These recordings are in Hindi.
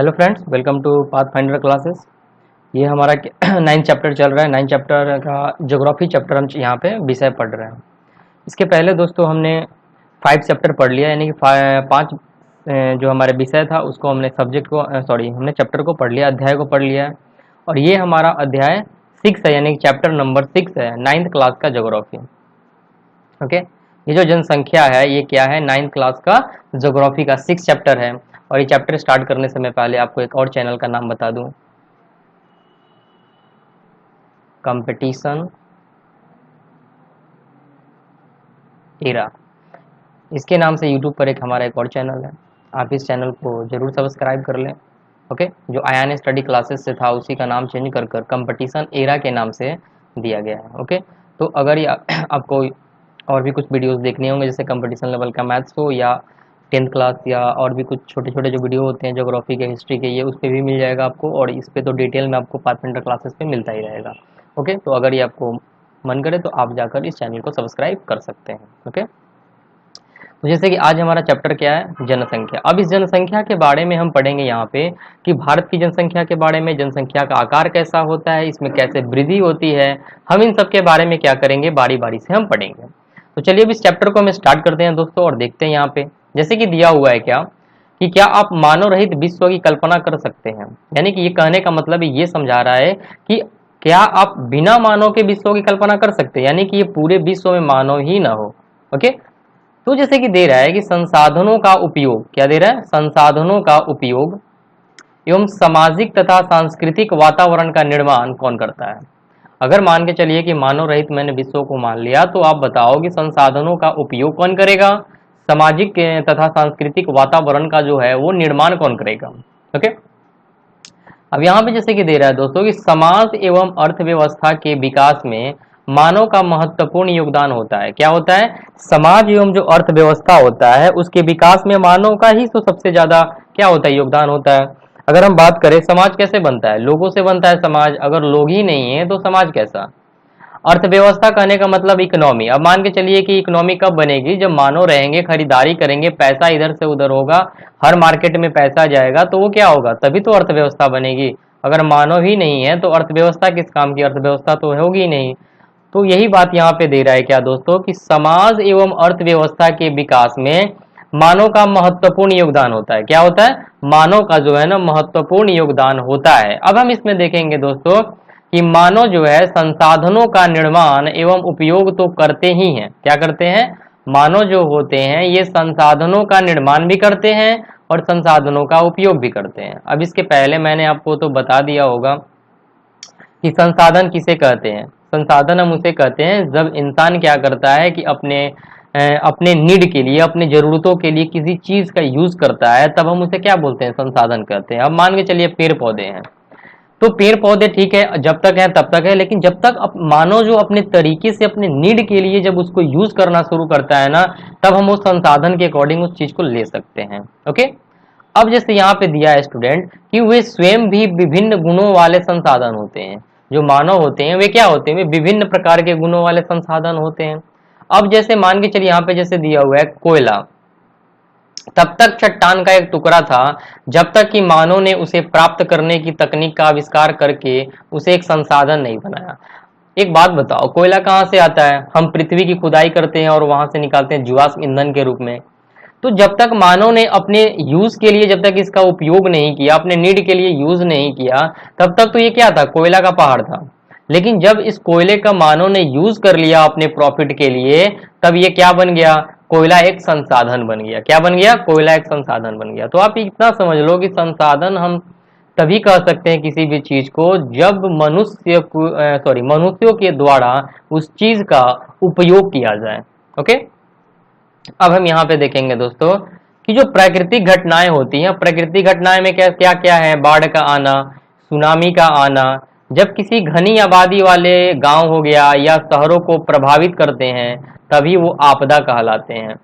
Hello friends, welcome to Pathfinder classes. ये हमारा 9th चैप्टर चल रहा है। 9th चैप्टर का ज्योग्राफी चैप्टर हम यहाँ पे विषय पढ़ रहे हैं। इसके पहले दोस्तों हमने 5 चैप्टर पढ़ लिया, यानी कि 5 जो हमारे विषय था उसको हमने सब्जेक्ट को हमने चैप्टर को पढ़ लिया, अध्याय को पढ़ लिया है। और ये हमारा अध्याय 6 है, यानी कि चैप्टर नंबर 6 है 9th क्लास का ज्योग्राफी। ओके, ये जो जनसंख्या है ये क्या है, 9th क्लास का ज्योग्राफी का 6 चैप्टर है। और ये चैप्टर स्टार्ट करने से मैं पहले आपको एक और चैनल का नाम बता दूं, कंपटीशन एरा। इसके नाम से यूट्यूब पर एक हमारा एक और चैनल है, आप इस चैनल को जरूर सब्सक्राइब कर लें। ओके, जो आयान स्टडी क्लासेस से था उसी का नाम चेंज कर कर कंपटीशन एरा के नाम से दिया गया है। ओके, तो अगर ये आपको और भी कुछ वीडियोस देखने होंगे, जैसे कंपटीशन लेवल का मैथ्स हो या 10th क्लास या और भी कुछ छोटे छोटे जो वीडियो होते हैं ज्योग्राफी के, हिस्ट्री के, ये उस पर भी मिल जाएगा आपको। और इस पे तो डिटेल में आपको पाथफाइंडर क्लासेस पे मिलता ही रहेगा। ओके, तो अगर ये आपको मन करे तो आप जाकर इस चैनल को सब्सक्राइब कर सकते हैं। ओके, तो जैसे कि आज हमारा चैप्टर क्या है, जनसंख्या। अब इस जनसंख्या के बारे में हम पढ़ेंगे यहाँ पे कि भारत की जनसंख्या के बारे में, जनसंख्या का आकार कैसा होता है, इसमें कैसे वृद्धि होती है, हम इन सब के बारे में क्या करेंगे, बारी बारी से हम पढ़ेंगे। तो चलिए अब इस चैप्टर को हम स्टार्ट करते हैं दोस्तों और देखते हैं यहाँ पे। जैसे कि दिया हुआ है क्या आप मानव रहित विश्व की कल्पना कर सकते हैं। यानी कि ये कहने का मतलब ये समझा रहा है कि क्या आप बिना मानव के विश्व की कल्पना कर सकते हैं, यानी कि ये पूरे विश्व में मानव ही ना हो। ओके, तो जैसे कि दे रहा है कि संसाधनों का उपयोग, क्या दे रहा है, संसाधनों का उपयोग एवं सामाजिक तथा सांस्कृतिक वातावरण का निर्माण कौन करता है। अगर मान के चलिए कि मानव रहित मैंने विश्व को मान लिया, तो आप बताओ कि संसाधनों का उपयोग कौन करेगा, सामाजिक तथा सांस्कृतिक वातावरण का जो है वो निर्माण कौन करेगा। ओके, अब यहाँ पे जैसे कि दे रहा है दोस्तों कि समाज एवं अर्थव्यवस्था के विकास में मानव का महत्वपूर्ण योगदान होता है। क्या होता है, समाज एवं जो अर्थव्यवस्था होता है उसके विकास में मानव का ही तो सबसे ज्यादा क्या होता है, योगदान होता है। अगर हम बात करें समाज कैसे बनता है, लोगों से बनता है समाज। अगर लोग ही नहीं है तो समाज कैसा। अर्थव्यवस्था कहने का मतलब इकोनॉमी। अब मान के चलिए कि इकोनॉमी कब बनेगी, जब मानव रहेंगे, खरीदारी करेंगे, पैसा इधर से उधर होगा, हर मार्केट में पैसा जाएगा, तो वो क्या होगा, तभी तो अर्थव्यवस्था बनेगी। अगर मानव ही नहीं है तो अर्थव्यवस्था किस काम की, अर्थव्यवस्था तो होगी नहीं। तो यही बात यहाँ पे दे रहा है क्या दोस्तों, कि समाज एवं अर्थव्यवस्था के विकास में मानव का महत्वपूर्ण योगदान होता है। क्या होता है, मानव का जो है ना महत्वपूर्ण योगदान होता है। अब हम इसमें देखेंगे दोस्तों कि मानव जो है संसाधनों का निर्माण एवं उपयोग तो करते ही हैं। क्या करते हैं, मानव जो होते हैं ये संसाधनों का निर्माण भी करते हैं और संसाधनों का उपयोग भी करते हैं। अब इसके पहले मैंने आपको तो बता दिया होगा कि संसाधन किसे कहते हैं। संसाधन हम उसे कहते हैं जब इंसान क्या करता है कि अपने नीड के लिए, अपने जरूरतों के लिए किसी चीज का यूज करता है, तब हम उसे क्या बोलते हैं, संसाधन कहते हैं। अब मान के चलिए पेड़ पौधे हैं, तो पेड़ पौधे ठीक है, जब तक है तब तक है, लेकिन जब तक मानव जो अपने तरीके से अपने नीड के लिए जब उसको यूज करना शुरू करता है ना, तब हम उस संसाधन के अकॉर्डिंग उस चीज को ले सकते हैं। ओके, अब जैसे यहाँ पे दिया है स्टूडेंट कि वे स्वयं भी विभिन्न गुणों वाले संसाधन होते हैं। जो मानव होते हैं वे क्या होते हैं, वे विभिन्न प्रकार के गुणों वाले संसाधन होते हैं। अब जैसे मान के चलिए यहाँ पे जैसे दिया हुआ है कोयला, तब तक चट्टान का एक टुकड़ा था जब तक कि मानव ने उसे प्राप्त करने की तकनीक का आविष्कार करके उसे एक संसाधन नहीं बनाया। एक बात बताओ, कोयला कहाँ से आता है, हम पृथ्वी की खुदाई करते हैं और वहां से निकालते हैं जीवाश्म ईंधन के रूप में। तो जब तक मानव ने अपने यूज के लिए जब तक इसका उपयोग नहीं किया, अपने नीड के लिए यूज नहीं किया, तब तक तो ये क्या था, कोयला का पहाड़ था। लेकिन जब इस कोयले का मानव ने यूज कर लिया अपने प्रॉफिट के लिए, तब ये क्या बन गया, कोयला एक संसाधन बन गया। क्या बन गया, कोयला एक संसाधन बन गया। तो आप इतना समझ लो कि संसाधन हम तभी कह सकते हैं किसी भी चीज को जब मनुष्यों के द्वारा उस चीज का उपयोग किया जाए। ओके, अब हम यहाँ पे देखेंगे दोस्तों कि जो प्राकृतिक घटनाएं होती हैं, प्राकृतिक घटनाएं में क्या क्या क्या है, बाढ़ का आना, सुनामी का आना, जब किसी घनी आबादी वाले गांव हो गया या शहरों को प्रभावित करते हैं तभी वो आपदा कहलाते हैं।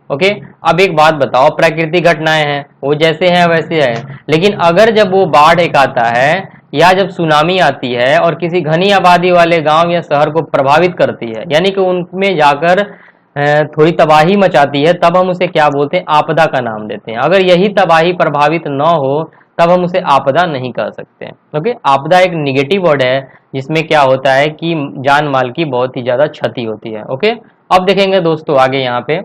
ओके, अब एक बात बताओ, प्राकृतिक घटनाएं हैं वो जैसे हैं वैसे है, लेकिन अगर जब वो बाढ़ एक आता है या जब सुनामी आती है और किसी घनी आबादी वाले गांव या शहर को प्रभावित करती है, यानी कि उनमें जाकर थोड़ी तबाही मचाती है, तब हम उसे क्या बोलते हैं, आपदा का नाम देते हैं। अगर यही तबाही प्रभावित न हो तब हम उसे आपदा नहीं कह सकते हैं। ओके, आपदा एक निगेटिव वर्ड है जिसमें क्या होता है कि जान माल की बहुत ही ज्यादा क्षति होती है। ओके, अब देखेंगे दोस्तों आगे यहाँ पे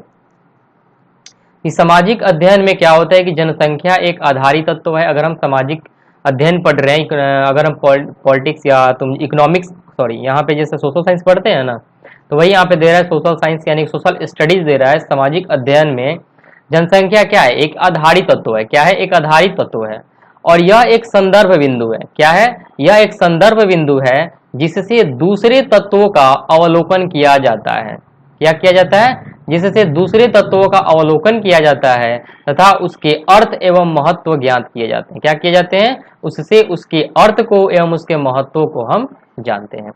कि सामाजिक अध्ययन में क्या होता है कि जनसंख्या एक आधारी तत्व है। अगर हम सामाजिक अध्ययन पढ़ रहे हैं, अगर हम पॉलिटिक्स या तुम इकोनॉमिक्स, सॉरी यहाँ पे जैसे सोशल साइंस पढ़ते हैं ना, तो वही यहाँ पे दे रहा है सोशल साइंस यानी सोशल स्टडीज दे रहा है। सामाजिक अध्ययन में जनसंख्या क्या है, एक आधारित तत्व है। क्या है, एक आधारित तत्व है और यह एक संदर्भ बिंदु है। क्या है, यह एक संदर्भ बिंदु है जिससे दूसरे तत्वों का अवलोकन किया जाता है। क्या किया जाता है, जिससे दूसरे तत्वों का अवलोकन किया जाता है तथा उसके अर्थ एवं महत्व ज्ञात किए जाते हैं। क्या किए जाते हैं, उससे उसके अर्थ को एवं उसके महत्व को हम जानते हैं।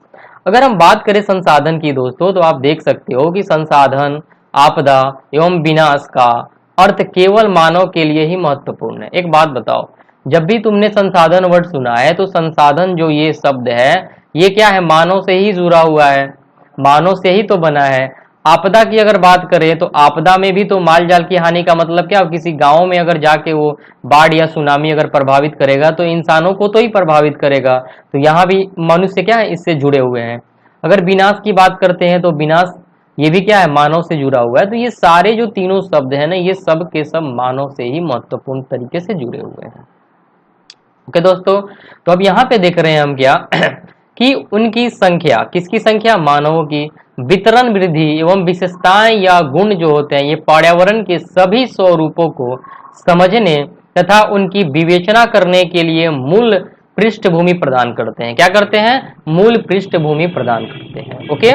अगर हम बात करें संसाधन की दोस्तों, तो आप देख सकते हो कि संसाधन, आपदा एवं विनाश का अर्थ केवल मानव के लिए ही महत्वपूर्ण है। एक बात बताओ, जब भी तुमने संसाधन वर्ड सुना है तो संसाधन जो ये शब्द है ये क्या है, मानव से ही जुड़ा हुआ है, मानव से ही तो बना है। आपदा की अगर बात करें तो आपदा में भी तो माल जाल की हानि का मतलब क्या, किसी गांव में अगर जाके वो बाढ़ या सुनामी अगर प्रभावित करेगा तो इंसानों को तो ही प्रभावित करेगा। तो यहाँ भी मनुष्य क्या है, इससे जुड़े हुए हैं। अगर विनाश की बात करते हैं तो विनाश ये भी क्या है, मानव से जुड़ा हुआ है। तो ये सारे जो तीनों शब्द है ना, ये सब के सब मानव से ही महत्वपूर्ण तरीके से जुड़े हुए हैं। ओके दोस्तों, तो अब यहाँ पे देख रहे हैं हम क्या कि उनकी संख्या, किसकी संख्या, मानवों की, वितरण, वृद्धि एवं विशेषताएं या गुण जो होते हैं ये पर्यावरण के सभी स्वरूपों को समझने तथा उनकी विवेचना करने के लिए मूल पृष्ठभूमि प्रदान करते हैं। क्या करते हैं, मूल पृष्ठभूमि प्रदान करते हैं। ओके,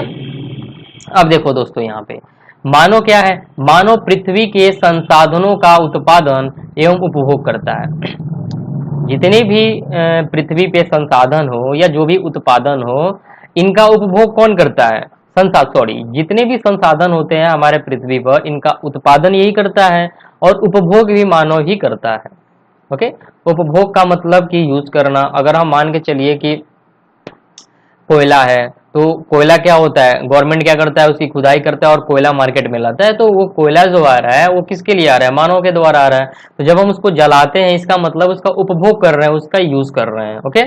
अब देखो दोस्तों यहाँ पे मानव क्या है, मानव पृथ्वी के संसाधनों का उत्पादन एवं उपभोग करता है। जितने भी पृथ्वी पे संसाधन हो या जो भी उत्पादन हो, इनका उपभोग कौन करता है, जितने भी संसाधन होते हैं हमारे पृथ्वी पर, इनका उत्पादन यही करता है और उपभोग भी मानव ही करता है। ओके, उपभोग का मतलब कि यूज करना। अगर हम मान के चलिए कि कोयला है, तो कोयला क्या होता है, गवर्नमेंट क्या करता है, उसकी खुदाई करता है और कोयला मार्केट में लाता है। तो वो कोयला जो आ रहा है वो किसके लिए आ रहा है, मानव के द्वारा आ रहा है। तो जब हम उसको जलाते हैं इसका मतलब उसका उपभोग कर रहे हैं, उसका यूज कर रहे हैं। ओके,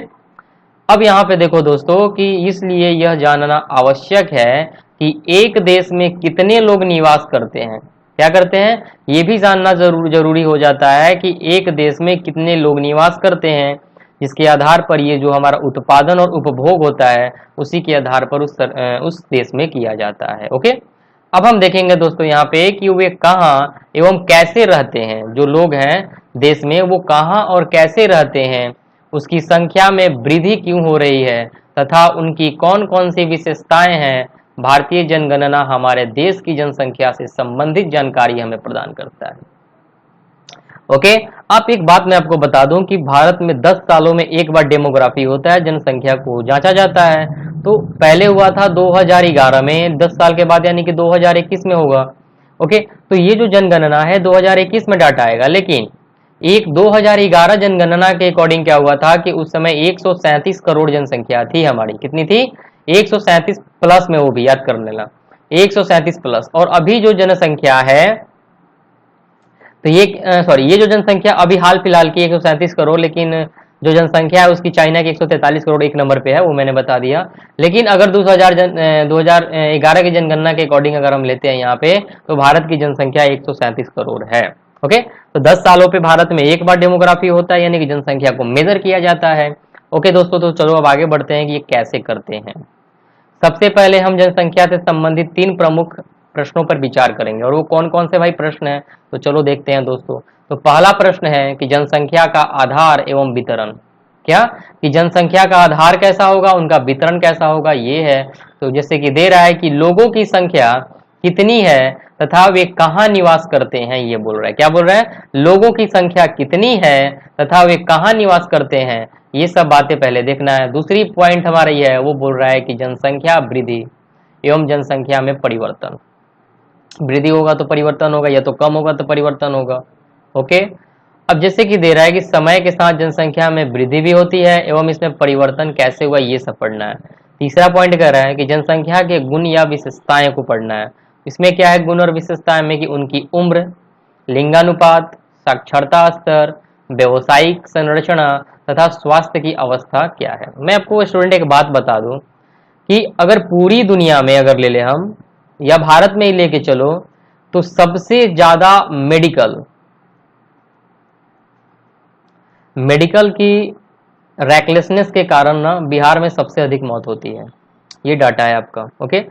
अब यहाँ पे देखो दोस्तों कि इसलिए यह जानना आवश्यक है कि एक देश में कितने लोग निवास करते हैं। क्या करते हैं, ये भी जानना जरूरी हो जाता है कि एक देश में कितने लोग निवास करते हैं, जिसके आधार पर ये जो हमारा उत्पादन और उपभोग होता है उसी के आधार पर उस देश में किया जाता है। ओके, अब हम देखेंगे दोस्तों यहाँ पे कि वे कहाँ एवं कैसे रहते हैं, जो लोग हैं देश में वो कहाँ और कैसे रहते हैं, उसकी संख्या में वृद्धि क्यों हो रही है तथा उनकी कौन कौन सी विशेषताएं हैं। भारतीय जनगणना हमारे देश की जनसंख्या से संबंधित जानकारी हमें प्रदान करता है। ओके, आप एक बात मैं आपको बता दूं कि भारत में 10 सालों में एक बार डेमोग्राफी होता है, जनसंख्या को जांचा जाता है। तो पहले हुआ था 2011 में, 10 साल के बाद यानी कि 2021 में होगा। ओके, तो ये जो जनगणना है 2021 में डाटा आएगा, लेकिन एक 2011 जनगणना के अकॉर्डिंग क्या हुआ था कि उस समय 137 करोड़ जनसंख्या थी हमारी। कितनी थी, 137 प्लस में, वो भी याद कर लेना, 137 प्लस। और अभी जो जनसंख्या है तो ये जो जनसंख्या अभी हाल फिलहाल की 137 करोड़, लेकिन जो जनसंख्या है उसकी चाइना की 143 करोड़ एक नंबर पे है, वो मैंने बता दिया। लेकिन अगर 2011 की जनगणना के अकॉर्डिंग अगर हम लेते हैं यहाँ पे, तो भारत की जनसंख्या 137 करोड़ है। ओके, तो 10 सालों पे भारत में एक बार डेमोग्राफी होता है, यानी कि जनसंख्या को मेजर किया जाता है। ओके दोस्तों, तो चलो अब आगे बढ़ते हैं कि ये कैसे करते हैं। सबसे पहले हम जनसंख्या से संबंधित 3 प्रमुख प्रश्नों पर विचार करेंगे, और वो कौन कौन से भाई प्रश्न हैं, तो चलो देखते हैं दोस्तों। तो पहला प्रश्न है कि जनसंख्या का आधार एवं वितरण। क्या, कि जनसंख्या का आधार कैसा होगा, उनका वितरण कैसा होगा, ये है। तो जैसे कि दे रहा है कि लोगों की संख्या कितनी है तथा वे कहाँ निवास करते हैं, ये बोल रहा है। क्या बोल रहा है, लोगों की संख्या कितनी है तथा वे कहाँ निवास करते हैं, ये सब बातें पहले देखना है। दूसरी पॉइंट हमारा ये है, वो बोल रहा है कि जनसंख्या वृद्धि एवं जनसंख्या में परिवर्तन। वृद्धि होगा तो परिवर्तन होगा, या तो कम होगा तो परिवर्तन होगा। ओके, अब जैसे कि दे रहा है कि समय के साथ जनसंख्या में वृद्धि भी होती है एवं इसमें परिवर्तन कैसे हुआ, ये सब पढ़ना है। तीसरा पॉइंट कह रहा है कि जनसंख्या के गुण या विशेषताएं को पढ़ना है। इसमें क्या है, गुण और विशेषताएं में कि उनकी उम्र, लिंगानुपात, साक्षरता स्तर, व्यवसायिक संरचना तथा स्वास्थ्य की अवस्था क्या है। मैं आपको स्टूडेंट एक बात बता दूं कि अगर पूरी दुनिया में अगर ले ले हम या भारत में ही लेके चलो तो सबसे ज्यादा मेडिकल की रैकलेसनेस के कारण ना बिहार में सबसे अधिक मौत होती है। ये डाटा है आपका। ओके,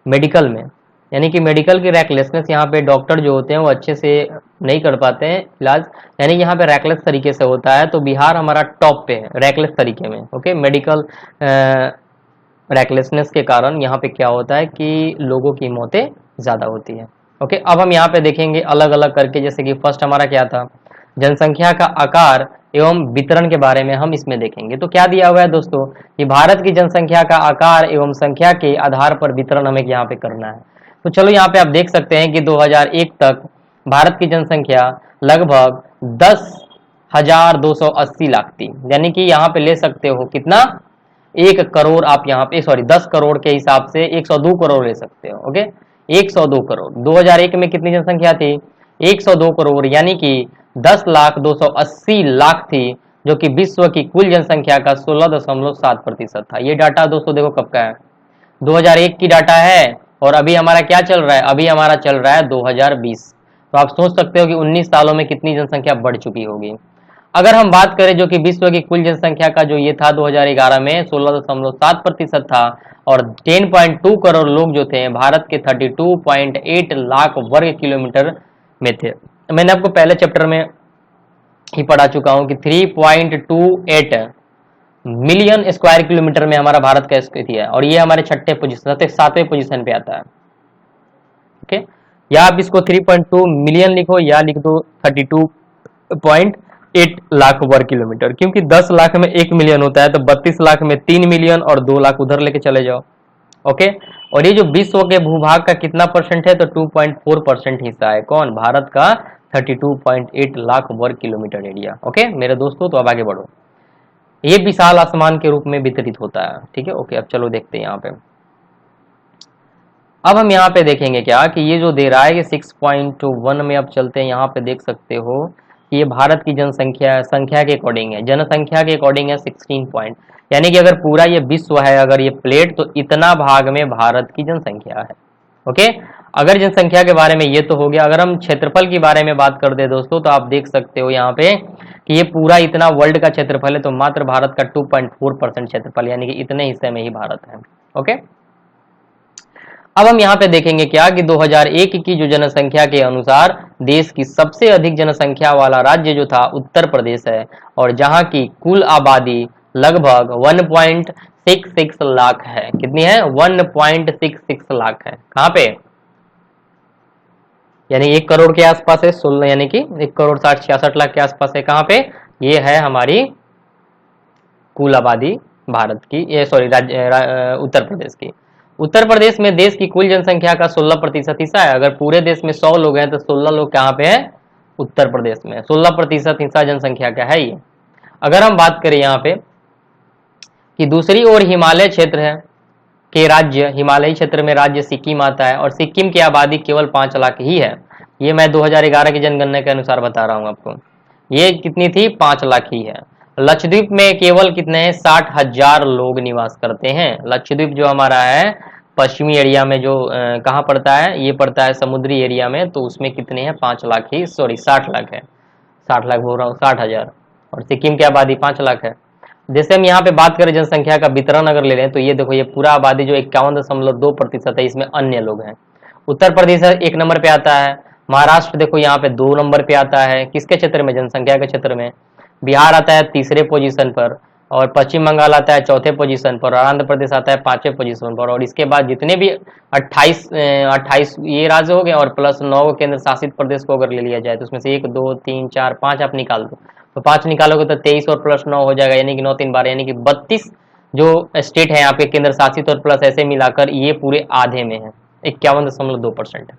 मेडिकल में, यानी कि मेडिकल की रैकलेसनेस, यहाँ पे डॉक्टर जो होते हैं वो अच्छे से नहीं कर पाते हैं इलाज, यानी कि यहाँ पे रैकलेस तरीके से होता है। तो बिहार हमारा टॉप पे है रैकलेस तरीके में। ओके, मेडिकल रैकलेसनेस के कारण यहाँ पे क्या होता है कि लोगों की मौतें ज़्यादा होती है। ओके, अब हम यहाँ पे देखेंगे अलग अलग करके, जैसे कि फर्स्ट हमारा क्या था, जनसंख्या का आकार एवं वितरण के बारे में हम इसमें देखेंगे। तो क्या दिया हुआ है दोस्तों कि भारत की जनसंख्या का आकार एवं संख्या के आधार पर वितरण हमें यहाँ पे करना है। तो चलो यहाँ पे आप देख सकते हैं कि 2001 तक भारत की जनसंख्या लगभग 10,280 लाख थी, यानी कि यहाँ पे ले सकते हो कितना, 1 करोड़। आप यहाँ पे 10 करोड़ के हिसाब से 102 करोड़ ले सकते हो। ओके, 102 करोड़। 2001 में कितनी जनसंख्या थी, 102 करोड़, यानी कि 10,280 लाख थी, जो कि विश्व की कुल जनसंख्या का 16.7% था। ये डाटा दोस्तों देखो कब का है, 2001 की डाटा है। और अभी हमारा क्या चल रहा है, अभी हमारा चल रहा है 2020। तो आप सोच सकते हो कि 19 सालों में कितनी जनसंख्या बढ़ चुकी होगी। अगर हम बात करें जो कि विश्व की कुल जनसंख्या का जो ये था 2011 में 16.7% था, और 10.2 करोड़ लोग जो थे भारत के 32.8 लाख वर्ग किलोमीटर में थे। मैंने आपको पहले चैप्टर में ही पढ़ा चुका हूं कि 3.28 मिलियन स्क्वायर किलोमीटर में हमारा भारत का स्थिति है, और ये हमारे छठे पोजीशन, 7वें पोजीशन पे आता है। ओके, या आप इसको 3.2 मिलियन लिखो या लिख दो 32.8 लाख वर्ग किलोमीटर, क्योंकि 10 लाख में 1 मिलियन होता है, तो 32 लाख में 3 मिलियन और 2 लाख उधर लेके चले जाओ। ओके, और ये जो विश्व के भूभाग का कितना परसेंट है, तो 2.4% हिस्सा है कौन, भारत का 32.8 लाख वर्ग किलोमीटर एरिया। ओके मेरे दोस्तों, तो अब आगे बढ़ो। ये विशाल आसमान के रूप में वितरित होता है। ठीक है, ओके, अब चलो देखते हैं यहाँ पे। अब हम यहाँ पे देखेंगे क्या कि ये जो दे रहा है कि 6.1 में अब चलते हैं। यहाँ पे देख सकते हो कि ये भारत की संख्या के अकॉर्डिंग है, जनसंख्या के अकॉर्डिंग है 16 पॉइंट, यानी कि अगर पूरा ये विश्व है, अगर ये प्लेट, तो इतना भाग में भारत की जनसंख्या है। ओके, अगर जनसंख्या के बारे में ये तो हो गया। अगर हम क्षेत्रफल के बारे में बात कर दे दोस्तों, तो आप देख सकते हो यहाँ पे कि ये पूरा इतना वर्ल्ड का क्षेत्रफल है, तो मात्र भारत का 2.4% क्षेत्रफल, यानी कि इतने हिस्से में ही भारत है। ओके, अब हम यहाँ पे देखेंगे क्या कि 2001 की जो जनसंख्या के अनुसार देश की सबसे अधिक जनसंख्या वाला राज्य जो था उत्तर प्रदेश है, और जहां की कुल आबादी लगभग 1.66 लाख है। कितनी है, 1.66 लाख है। कहाँ पे, यानी 1 करोड़ के आसपास है, 16, यानी कि 1,60,66,00,000 के आसपास है। कहाँ पे, ये है हमारी कुल आबादी भारत की, ये सॉरी उत्तर प्रदेश की। उत्तर प्रदेश में देश की कुल जनसंख्या का 16% हिस्सा है। अगर पूरे देश में 100 लोग हैं तो 16 लोग कहाँ पे है, उत्तर प्रदेश में। 16% हिस्सा जनसंख्या का है ये। अगर हम बात करें यहाँ पे कि दूसरी ओर हिमालय क्षेत्र है के राज्य, हिमालयी क्षेत्र में राज्य सिक्किम आता है, और सिक्किम की आबादी केवल 5 लाख ही है। ये मैं 2011 की जनगणना के अनुसार बता रहा हूँ आपको। ये कितनी थी, 5 लाख ही है। लक्षद्वीप में केवल कितने हैं, 60,000 लोग निवास करते हैं। लक्षद्वीप जो हमारा है पश्चिमी एरिया में, जो कहाँ पड़ता है, ये पड़ता है समुद्री एरिया में, तो उसमें कितने हैं, 5 लाख ही, सॉरी 60 लाख है, 60 लाख बोल रहा हूँ, 60,000। और सिक्किम की आबादी 5 लाख है। जैसे हम यहाँ पे बात करें जनसंख्या का वितरण अगर ले लें, तो ये देखो, ये पूरा आबादी जो 51.2% है, इसमें अन्य लोग हैं। उत्तर प्रदेश 1 नंबर पे आता है, महाराष्ट्र देखो यहाँ पे 2 नंबर पे आता है, किसके क्षेत्र में, जनसंख्या के क्षेत्र में। बिहार आता है 3रे पोजीशन पर, और पश्चिम बंगाल आता है 4थे पोजीशन पर, और आंध्र प्रदेश आता है 5वें पोजीशन पर। और इसके बाद जितने भी 28 ये राज्य हो गए, और प्लस 9 केंद्र शासित प्रदेश को अगर ले लिया जाए, तो उसमें से 1 2 3 4 5 आप निकाल दो, तो 5 निकालोगे तो 23 और प्लस 9 हो जाएगा, यानी कि 9 3 12, यानी कि 32 जो स्टेट है यहाँ पे केंद्र शासित और प्लस ऐसे मिलाकर ये पूरे आधे में है, 51.2% है।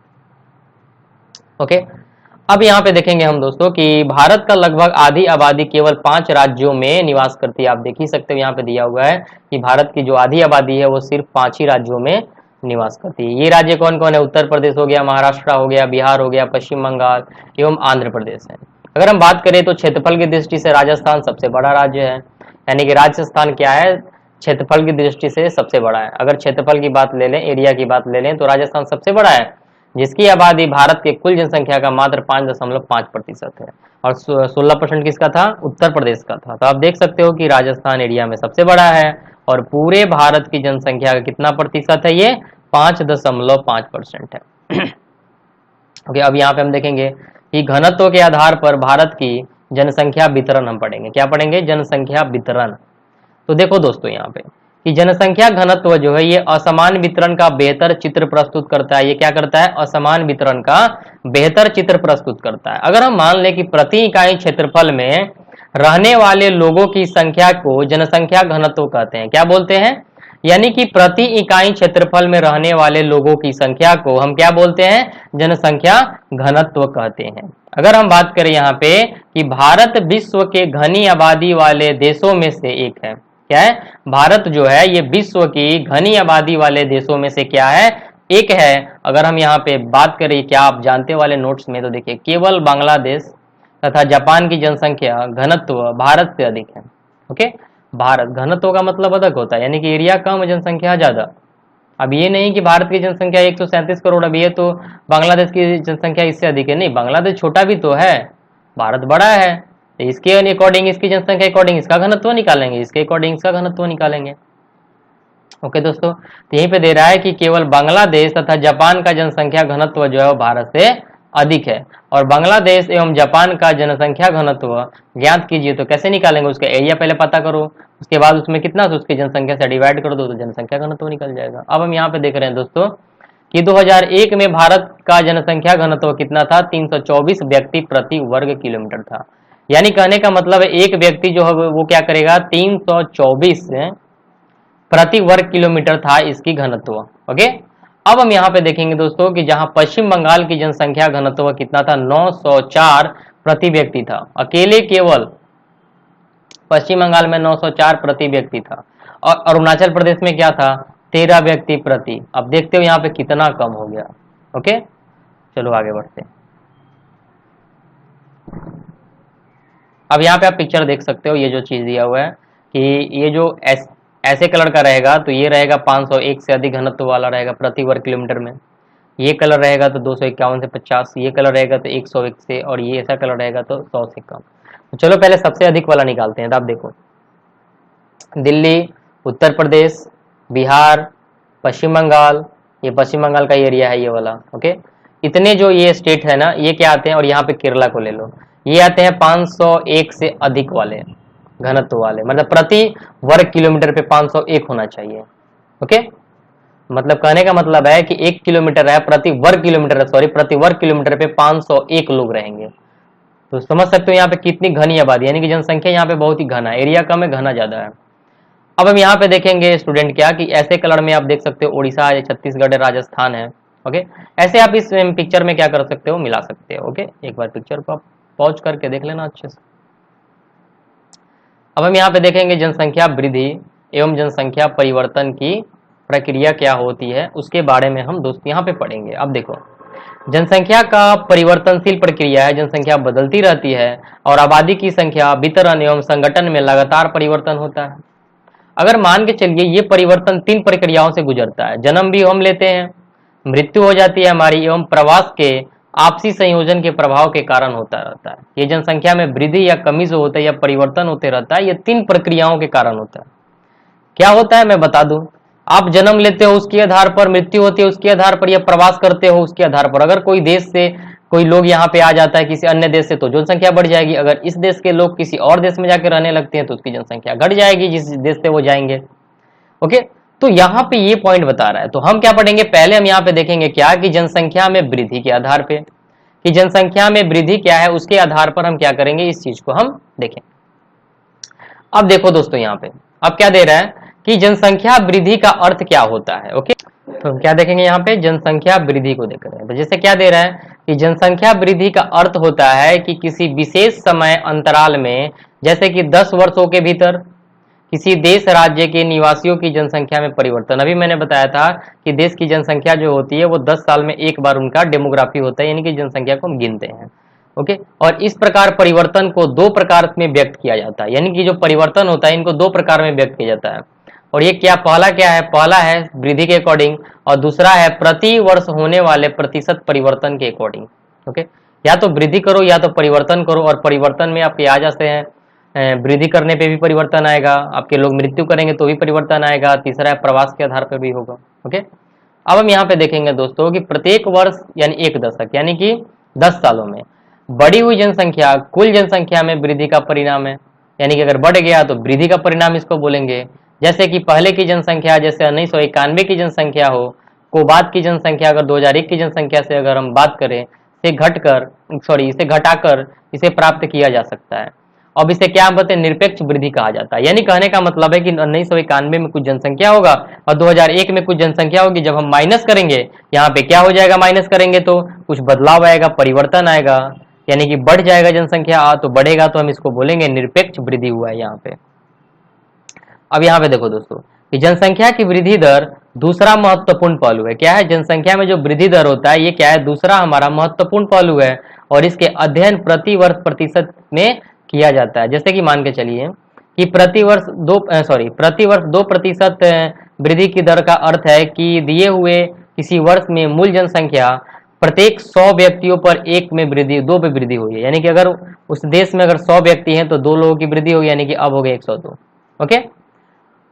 ओके, अब यहाँ पे देखेंगे हम दोस्तों कि भारत का लगभग आधी आबादी केवल 5 राज्यों में निवास करती है। आप देख ही सकते हो यहाँ पे दिया हुआ है कि भारत की जो आधी आबादी है वो सिर्फ 5 ही राज्यों में निवास करती है। ये राज्य कौन कौन है, उत्तर प्रदेश हो गया, महाराष्ट्र हो गया, बिहार हो गया, पश्चिम बंगाल एवं आंध्र प्रदेश है। अगर हम बात करें तो क्षेत्रफल की दृष्टि से राजस्थान सबसे बड़ा राज्य है, यानी कि राजस्थान क्या है, क्षेत्रफल की दृष्टि से सबसे बड़ा है। अगर क्षेत्रफल की बात ले लें, एरिया की बात ले लें, तो राजस्थान सबसे बड़ा है, जिसकी आबादी भारत के कुल जनसंख्या का मात्र 5.5% है। और 16% किसका था, उत्तर प्रदेश का था। तो आप देख सकते हो कि राजस्थान एरिया में सबसे बड़ा है और पूरे भारत की जनसंख्या का कितना प्रतिशत है, ये 5.5% है। ओके, अब यहाँ पे हम देखेंगे कि घनत्व के आधार पर भारत की जनसंख्या वितरण हम पढ़ेंगे। क्या पढ़ेंगे, जनसंख्या वितरण। तो देखो दोस्तों यहाँ पे कि जनसंख्या घनत्व जो है ये असमान वितरण का बेहतर चित्र प्रस्तुत करता है। ये क्या करता है, असमान वितरण का बेहतर चित्र प्रस्तुत करता है। अगर हम मान लें कि प्रति इकाई क्षेत्रफल में रहने वाले लोगों की संख्या को जनसंख्या घनत्व कहते हैं। क्या बोलते हैं, यानी कि प्रति इकाई क्षेत्रफल में रहने वाले लोगों की संख्या को हम क्या बोलते हैं, जनसंख्या घनत्व कहते हैं। अगर हम बात करें यहाँ पे कि भारत विश्व के घनी आबादी वाले देशों में से एक है। क्या है, भारत जो है ये विश्व की घनी आबादी वाले देशों में से क्या है, एक है। अगर हम यहाँ पे बात करें, क्या आप जानते वाले नोट्स में, तो देखिए केवल बांग्लादेश तथा जापान की जनसंख्या घनत्व भारत से अधिक है। ओके, भारत, घनत्व का मतलब अधिक होता है, यानी कि एरिया कम, जनसंख्या ज्यादा। अब ये नहीं कि भारत की जनसंख्या 137 करोड़, अब ये तो बांग्लादेश की जनसंख्या इससे अधिक है, नहीं, बांग्लादेश छोटा भी तो है, भारत बड़ा है। इसके अकॉर्डिंग, इसकी जनसंख्या अकॉर्डिंग इसका घनत्व निकालेंगे, इसके अकॉर्डिंग इसका घनत्व निकालेंगे। ओके दोस्तों, तो यहीं पे दे रहा है कि केवल बांग्लादेश तथा जापान का जनसंख्या घनत्व जो है वो भारत से अधिक है। और बांग्लादेश एवं जापान का जनसंख्या घनत्व ज्ञात कीजिए, तो कैसे निकालेंगे, उसका एरिया पहले पता करो, उसके बाद उसमें कितना, तो उसकी जनसंख्या से डिवाइड कर दो तो जनसंख्या घनत्व निकल जाएगा। अब हम यहाँ पे देख रहे हैं दोस्तों कि 2001 में भारत का जनसंख्या घनत्व कितना था, 324 व्यक्ति प्रति वर्ग किलोमीटर था। यानी कहने का मतलब है एक व्यक्ति जो है वो क्या करेगा, 324 प्रति वर्ग किलोमीटर था इसकी घनत्व। ओके, अब हम यहाँ पे देखेंगे दोस्तों कि जहां पश्चिम बंगाल की जनसंख्या घनत्व कितना था, 904 प्रति व्यक्ति था। अकेले केवल पश्चिम बंगाल में 904 प्रति व्यक्ति था। और अरुणाचल प्रदेश में क्या था, 13 व्यक्ति प्रति। अब देखते हो यहाँ पे कितना कम हो गया। ओके, चलो आगे बढ़ते हैं। अब यहाँ पे आप पिक्चर देख सकते हो, ये जो चीज दिया हुआ है कि ये जो ऐसे कलर का रहेगा तो ये रहेगा 501 से अधिक घनत्व वाला रहेगा प्रति वर्ग किलोमीटर में। ये कलर रहेगा तो 251 से 50, ये कलर रहेगा तो 101 से, और ये ऐसा कलर रहेगा तो 100 से कम। तो चलो पहले सबसे अधिक वाला निकालते हैं। तो आप देखो, दिल्ली, उत्तर प्रदेश, बिहार, पश्चिम बंगाल, ये पश्चिम बंगाल का एरिया है ये वाला। ओके, इतने जो ये स्टेट है ना, ये क्या आते हैं, और यहाँ पे केरला को ले लो, ये आते हैं 501 से अधिक वाले घनत्व वाले, मतलब प्रति वर्ग किलोमीटर पे 501 होना चाहिए। ओके, मतलब कहने का मतलब है कि 1 किलोमीटर है, प्रति वर्ग किलोमीटर, सॉरी, प्रति वर्ग किलोमीटर पे 501 लोग रहेंगे। तो समझ सकते हो यहाँ पे कितनी घनी आबादी, यानी कि जनसंख्या यहाँ पे बहुत ही घना है, एरिया कम है, घना ज्यादा है। अब हम यहाँ पे देखेंगे स्टूडेंट क्या कि ऐसे कलर में आप देख सकते हो उड़ीसा है, छत्तीसगढ़ है, राजस्थान है। ओके, ऐसे आप इस पिक्चर में क्या कर सकते हो, मिला सकते हो। ओके, एक बार पिक्चर को आप पॉज करके देख लेना अच्छे से। अब हम यहाँ पे देखेंगे जनसंख्या वृद्धि एवं जनसंख्या परिवर्तन की प्रक्रिया क्या होती है, उसके बारे में हम दोस्त यहाँ पे पढ़ेंगे। अब देखो, जनसंख्या का परिवर्तनशील प्रक्रिया है, जनसंख्या बदलती रहती है और आबादी की संख्या, वितरण एवं संगठन में लगातार परिवर्तन होता है। अगर मान के चलिए ये परिवर्तन 3 प्रक्रियाओं से गुजरता है, जन्म भी हम लेते हैं, मृत्यु हो जाती है हमारी, एवं प्रवास के आपसी संयोजन के प्रभाव के कारण होता रहता है। ये जनसंख्या में वृद्धि या कमी जो होता है या परिवर्तन होते रहता है, ये 3 प्रक्रियाओं के कारण होता है। क्या होता है मैं बता दूं, आप जन्म लेते हो उसके आधार पर, मृत्यु होती है उसके आधार पर, या प्रवास करते हो उसके आधार पर। अगर कोई देश से कोई लोग यहाँ पे आ जाता है किसी अन्य देश से, तो जनसंख्या बढ़ जाएगी। अगर इस देश के लोग किसी और देश में जाकर रहने लगते हैं तो उसकी जनसंख्या घट जाएगी, जिस देश से वो जाएंगे। ओके, तो यहाँ पे ये पॉइंट बता रहा है। तो हम क्या पढ़ेंगे, पहले हम यहाँ पे देखेंगे क्या कि जनसंख्या में वृद्धि के आधार पे, कि जनसंख्या में वृद्धि क्या है, उसके आधार पर हम क्या करेंगे, इस चीज को हम देखें। अब देखो दोस्तों यहाँ पे अब क्या दे रहा है कि जनसंख्या वृद्धि का अर्थ क्या होता है। ओके, तो हम क्या देखेंगे यहाँ पे, जनसंख्या वृद्धि को देख रहे हैं। तो जैसे क्या दे रहा है कि जनसंख्या वृद्धि का अर्थ होता है कि किसी विशेष समय अंतराल में, जैसे कि 10 वर्षों के भीतर किसी देश राज्य के निवासियों की जनसंख्या में परिवर्तन। अभी मैंने बताया था कि देश की जनसंख्या जो होती है वो 10 साल में एक बार उनका डेमोग्राफी होता है, यानी कि जनसंख्या को हम गिनते हैं। ओके। और इस प्रकार परिवर्तन को दो प्रकार में व्यक्त किया जाता है, यानी कि जो परिवर्तन होता है इनको दो प्रकार में व्यक्त किया जाता है। और ये पहला क्या है, पहला है वृद्धि के अकॉर्डिंग, और दूसरा है प्रति वर्ष होने वाले प्रतिशत परिवर्तन के अकॉर्डिंग। ओके, या तो वृद्धि करो या तो परिवर्तन करो, और परिवर्तन में आपके आ जाते हैं वृद्धि करने पे भी परिवर्तन आएगा, आपके लोग मृत्यु करेंगे तो भी परिवर्तन आएगा, तीसरा है प्रवास के आधार पर भी होगा। ओके, अब हम यहाँ पे देखेंगे दोस्तों कि प्रत्येक वर्ष यानी एक दशक यानी कि 10 सालों में बढ़ी हुई जनसंख्या कुल जनसंख्या में वृद्धि का परिणाम है, यानी कि अगर बढ़ गया तो वृद्धि का परिणाम इसको बोलेंगे। जैसे कि पहले की जनसंख्या जैसे 1991 की जनसंख्या हो को बाद की जनसंख्या अगर 2001 की जनसंख्या से अगर हम बात करें इसे घटाकर इसे प्राप्त किया जा सकता है। अब इसे क्या बोलते हैं, निरपेक्ष वृद्धि कहा जाता है। यानी कहने का मतलब है कि 1991 में कुछ जनसंख्या होगा और 2001 में कुछ जनसंख्या होगी, जब हम माइनस करेंगे यहाँ पे क्या हो जाएगा, माइनस करेंगे तो कुछ बदलाव आएगा, परिवर्तन आएगा, यानी कि बढ़ जाएगा जनसंख्या तो बढ़ेगा, तो हम इसको बोलेंगे निरपेक्ष वृद्धि हुआ है यहाँ पे। अब यहाँ पे देखो दोस्तों कि जनसंख्या की वृद्धि दर दूसरा महत्वपूर्ण पहलू है। क्या है, जनसंख्या में जो वृद्धि दर होता है ये क्या है, दूसरा हमारा महत्वपूर्ण पहलू है, और इसके अध्ययन प्रति वर्ष प्रतिशत में किया जाता है। जैसे कि मान के चलिए कि प्रति वर्ष 2% वृद्धि की दर का अर्थ है कि दिए हुए किसी वर्ष में मूल जनसंख्या प्रत्येक 100 व्यक्तियों पर दो पे वृद्धि हुई है, यानी कि अगर उस देश में अगर 100 व्यक्ति हैं तो 2 लोगों की वृद्धि होगी, यानी कि अब हो गए 102। ओके,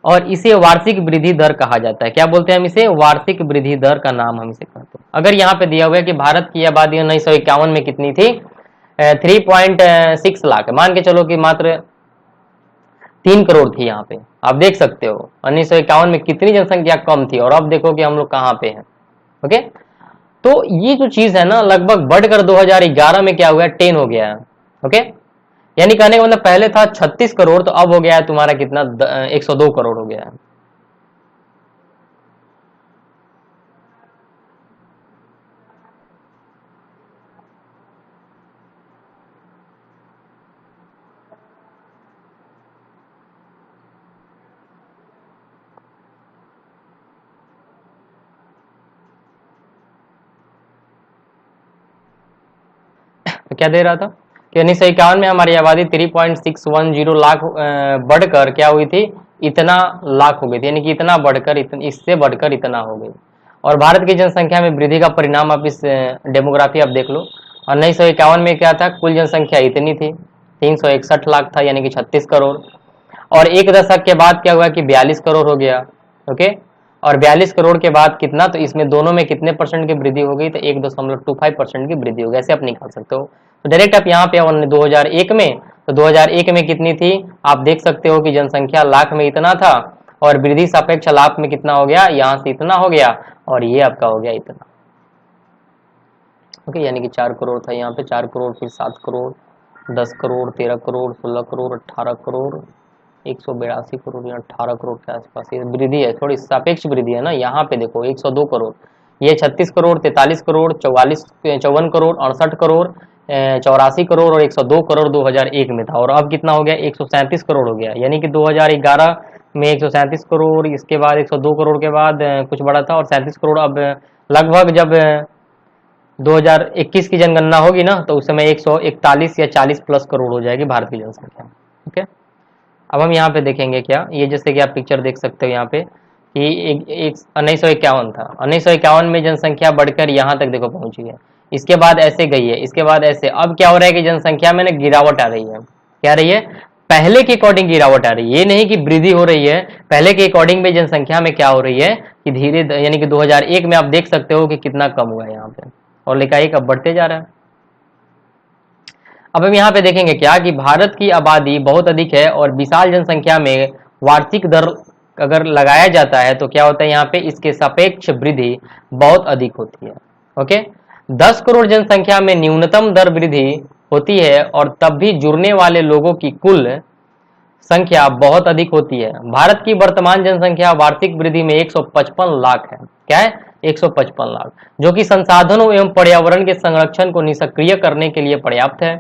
और इसे वार्षिक वृद्धि दर कहा जाता है। क्या बोलते हैं हम इसे, वार्षिक वृद्धि दर का नाम हम इसे कहते हैं। अगर यहाँ पे दिया हुआ है कि भारत की आबादी 1951 में कितनी थी, 3.6 लाख, मान के चलो कि मात्र 3 करोड़ थी। यहाँ पे आप देख सकते हो 1951 में कितनी जनसंख्या कम थी, और अब देखो कि हम लोग कहाँ पे हैं। ओके, तो ये जो चीज है ना लगभग बढ़कर 2011 में क्या हुआ है, 10 हो गया है। ओके, यानी कहने का मतलब पहले था 36 करोड़ तो अब हो गया है तुम्हारा कितना, 102 करोड़ हो गया है। तो क्या दे रहा था कि 1951 में हमारी आबादी 3.610 लाख बढ़कर क्या हुई थी, इतना लाख हो गई थी, यानी कि इतना बढ़कर इससे बढ़कर इतना हो गई। और भारत की जनसंख्या में वृद्धि का परिणाम आप इस डेमोग्राफी आप देख लो। 1951 में क्या था, कुल जनसंख्या इतनी थी 361 लाख था, यानी कि 36 करोड़। और एक दशक के बाद क्या हुआ कि 42 करोड़ हो गया। ओके, और 42 करोड़ के बाद कितना, तो इसमें दोनों में कितने परसेंट की वृद्धि हो गई, तो 1.25% की वृद्धि हो गई। ऐसे आप निकाल सकते हो। तो डायरेक्ट आप यहाँ पे 2001 में, तो 2001 में कितनी थी आप देख सकते हो कि जनसंख्या लाख में इतना था, और वृद्धि सापेक्ष लाभ में कितना हो गया, यहाँ से इतना हो गया, और ये आपका हो गया इतना। ओके, यानी कि 4 करोड़ था यहाँ पे, 4 करोड़, फिर 7 करोड़, 10 करोड़, 13 करोड़, 16 करोड़, 18 करोड़, 182 करोड़ या 18 करोड़ के आसपास ये वृद्धि है, थोड़ी सापेक्ष वृद्धि है ना। यहाँ पे देखो 102 करोड़, ये 36 करोड़, 43 करोड़, 54 करोड़, 68 करोड़, 84 करोड़ और 102 करोड़ 2001 में था, और अब कितना हो गया, 137 करोड़ हो गया। यानी कि 2011 में 137 करोड़, इसके बाद 102 करोड़ के बाद कुछ बढ़ा था, और 37 करोड़ अब लगभग जब 2021 की जनगणना होगी ना तो उस समय 141 या 40 प्लस करोड़ हो जाएगी भारत की जनसंख्या। ओके, अब हम यहाँ पे देखेंगे क्या, ये जैसे कि आप पिक्चर देख सकते हो यहाँ पे कि एक 1951 था, 1951 में जनसंख्या बढ़कर यहाँ तक देखो पहुंची है, इसके बाद ऐसे गई है, इसके बाद ऐसे, अब क्या हो रहा है कि जनसंख्या में ना गिरावट आ रही है। क्या रही है, पहले के अकॉर्डिंग गिरावट आ रही है, ये नहीं कि वृद्धि हो रही है, पहले के अकॉर्डिंग में जनसंख्या में क्या हो रही है कि धीरे, यानी कि 2001 में आप देख सकते हो कि कितना कम हुआ है यहाँ पे, और एकाएक अब बढ़ते जा रहा है। अब हम यहाँ पे देखेंगे क्या कि भारत की आबादी बहुत अधिक है, और विशाल जनसंख्या में वार्षिक दर अगर लगाया जाता है तो क्या होता है, यहाँ पे इसके सापेक्ष वृद्धि बहुत अधिक होती है। ओके, 10 करोड़ जनसंख्या में न्यूनतम दर वृद्धि होती है, और तब भी जुड़ने वाले लोगों की कुल संख्या बहुत अधिक होती है। भारत की वर्तमान जनसंख्या वार्षिक वृद्धि में 155 लाख है। क्या है, 155 लाख, जो कि संसाधनों एवं पर्यावरण के संरक्षण को निष्क्रिय करने के लिए पर्याप्त है।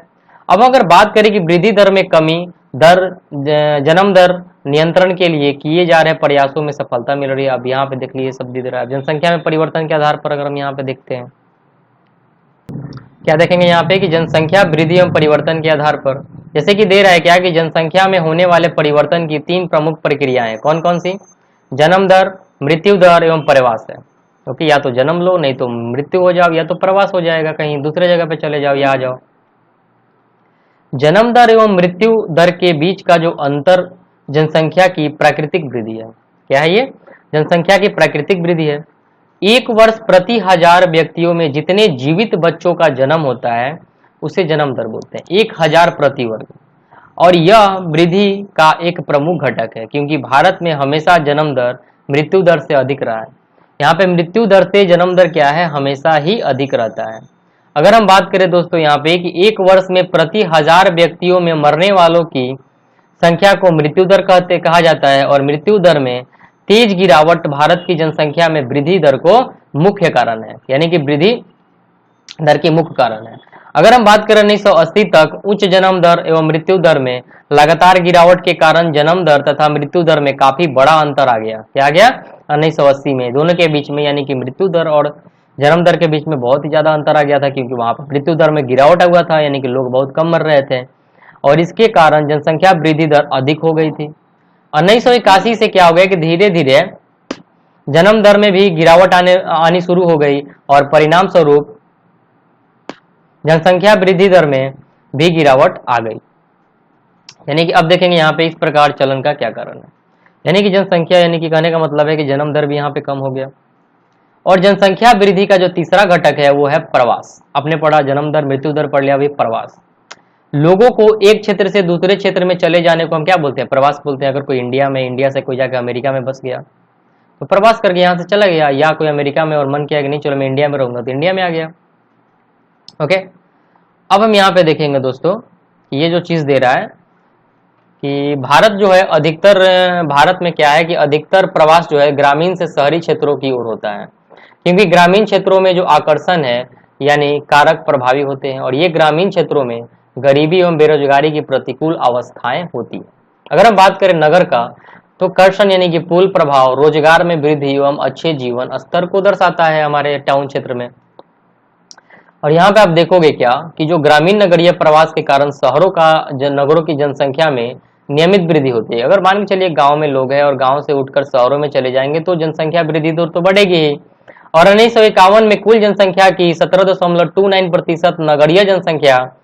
अब अगर बात करें कि वृद्धि दर में कमी, जन्म दर नियंत्रण के लिए किए जा रहे प्रयासों में सफलता मिल रही है। अब यहाँ पे देख लीजिए सब दे रहा है, जनसंख्या में परिवर्तन के आधार पर अगर हम यहाँ पे देखते हैं क्या देखेंगे यहाँ पे कि जनसंख्या वृद्धि एवं परिवर्तन के आधार पर, जैसे कि दे रहा है क्या कि जनसंख्या में होने वाले परिवर्तन की 3 प्रमुख प्रक्रियाएं कौन कौन सी, जन्म दर, मृत्यु दर एवं प्रवास है। क्योंकि या तो जन्म लो, नहीं तो मृत्यु हो जाओ, या तो प्रवास हो जाएगा, कहीं दूसरे जगह पे चले जाओ या आ जाओ। जन्म दर एवं मृत्यु दर के बीच का जो अंतर जनसंख्या की प्राकृतिक वृद्धि है। क्या है ये, जनसंख्या की प्राकृतिक वृद्धि है। एक वर्ष प्रति 1000 व्यक्तियों में जितने जीवित बच्चों का जन्म होता है उसे जन्म दर बोलते हैं, 1000 प्रति वर्ग। और यह वृद्धि का एक प्रमुख घटक है, क्योंकि भारत में हमेशा जन्म दर मृत्यु दर से अधिक रहा है। यहाँ पे मृत्यु दर से जन्म दर क्या है, हमेशा ही अधिक रहता है। अगर हम बात करें दोस्तों यहाँ पे कि एक वर्ष में प्रति 1000 व्यक्तियों में मरने वालों की संख्या को मृत्यु दर कहा जाता है, और मृत्यु दर में तेज गिरावट भारत की जनसंख्या में वृद्धि दर को मुख्य कारण है, यानी कि वृद्धि दर की मुख्य कारण है। अगर हम बात करें 1980 तक उच्च जन्म दर एवं मृत्यु दर में लगातार गिरावट के कारण जन्म दर तथा मृत्यु दर में काफी बड़ा अंतर आ गया। क्या आ गया, 1980 में दोनों के बीच में, यानी कि मृत्यु दर और जन्म दर के बीच में बहुत ही ज्यादा अंतर आ गया था, क्योंकि वहां पर मृत्यु दर में गिरावट हुआ था, यानी कि लोग बहुत कम मर रहे थे, और इसके कारण जनसंख्या वृद्धि दर अधिक हो गई थी। 1981 से क्या हो गया कि धीरे धीरे जन्म दर में भी गिरावट आनी शुरू हो गई, और परिणाम स्वरूप जनसंख्या वृद्धि दर में भी गिरावट आ गई। यानी कि अब देखेंगे यहाँ पे इस प्रकार चलन का क्या कारण है, यानी कि जनसंख्या, यानी कि कहने का मतलब है कि जन्म दर भी यहाँ पे कम हो गया। और जनसंख्या वृद्धि का जो तीसरा घटक है वो है प्रवास। आपने पढ़ा जन्म दर मृत्यु दर पढ़ लिया, अभी प्रवास। लोगों को एक क्षेत्र से दूसरे क्षेत्र में चले जाने को हम क्या बोलते हैं, प्रवास बोलते हैं। अगर कोई इंडिया से कोई जाकर अमेरिका में बस गया तो प्रवास करके यहाँ से चला गया, या कोई अमेरिका में और मन किया कि नहीं चलो मैं इंडिया में रहूंगा, तो इंडिया में आ गया। ओके, अब हम यहाँ पे देखेंगे दोस्तों ये जो चीज दे रहा है कि भारत जो है अधिकतर, भारत में क्या है कि अधिकतर प्रवास जो है ग्रामीण से शहरी क्षेत्रों की ओर होता है, क्योंकि ग्रामीण क्षेत्रों में जो आकर्षण है यानी कारक प्रभावी होते हैं, और ये ग्रामीण क्षेत्रों में गरीबी एवं बेरोजगारी की प्रतिकूल अवस्थाएं होती है। अगर हम बात करें नगर का, तो कर्षण यानी कि पुल प्रभाव रोजगार में वृद्धि एवं अच्छे जीवन स्तर को दर्शाता है हमारे टाउन क्षेत्र में। और यहाँ पे आप देखोगे क्या कि जो ग्रामीण नगरीय प्रवास के कारण शहरों का नगरों की जनसंख्या में नियमित वृद्धि होती है। अगर मान के चलिए गांव में लोग हैं और गांव से उठकर शहरों में चले जाएंगे तो जनसंख्या वृद्धि दर तो बढ़ेगी ही। और 1951 में कुल जनसंख्या की 17.29% नगरीय जनसंख्या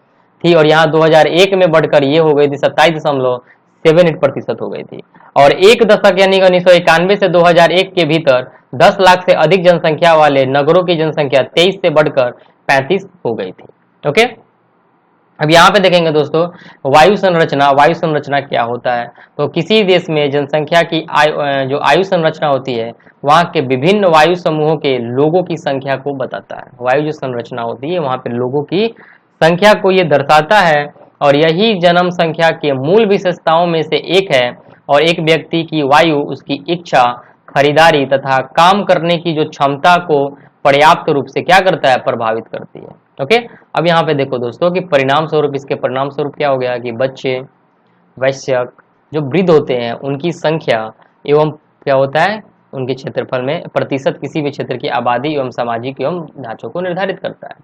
थी, और यहाँ 2001 में बढ़कर ये हो गई थी 27.78% हो गई थी। और एक दशक यानी 1991 से 2001 के भीतर 10 लाख से अधिक जनसंख्या वाले नगरों की जनसंख्या 23 से बढ़कर 35 हो गई थी। ओके, अब यहाँ पे देखेंगे दोस्तों वायु संरचना। वायु संरचना क्या होता है, तो किसी देश में जनसंख्या की जो आयु संरचना होती है वहाँ के विभिन्न वायु समूहों के लोगों की संख्या को बताता है। वायु जो संरचना होती है वहाँ पे लोगों की संख्या को ये दर्शाता है, और यही जन्म संख्या के मूल विशेषताओं में से एक है। और एक व्यक्ति की वायु उसकी इच्छा, खरीदारी तथा काम करने की जो क्षमता को पर्याप्त रूप से क्या करता है, प्रभावित करती है। ओके, अब यहाँ पे देखो दोस्तों कि परिणाम स्वरूप, इसके परिणाम स्वरूप क्या हो गया कि बच्चे, वयस्क, जो वृद्ध होते हैं उनकी संख्या एवं क्या होता है उनके क्षेत्रफल में प्रतिशत किसी भी क्षेत्र की आबादी एवं सामाजिक एवं ढांचों को निर्धारित करता है।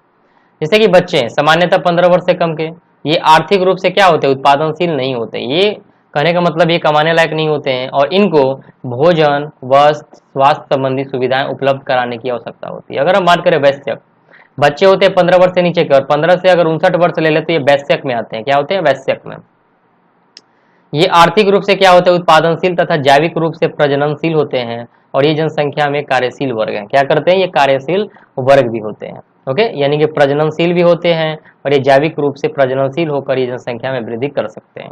जैसे कि बच्चे सामान्यतः 15 वर्ष से कम के, ये आर्थिक रूप से क्या होते हैं, उत्पादनशील नहीं होते। ये कहने का मतलब ये कमाने लायक नहीं होते हैं, और इनको भोजन, वस्त्र, स्वास्थ्य संबंधी सुविधाएं उपलब्ध कराने की आवश्यकता होती है। अगर हम बात करें वयस्क, बच्चे होते हैं 15 वर्ष से नीचे के, और 15 से अगर 59 वर्ष ले ले तो ये वयस्क में आते हैं। क्या होते हैं, वयस्क में। ये आर्थिक रूप से क्या होते हैं, उत्पादनशील तथा जैविक रूप से प्रजननशील होते हैं, और ये जनसंख्या में कार्यशील वर्ग है। क्या करते हैं, ये कार्यशील वर्ग भी होते हैं। ओके, यानी कि प्रजननशील भी होते हैं, और ये जैविक रूप से प्रजननशील होकर ये जनसंख्या में वृद्धि कर सकते हैं।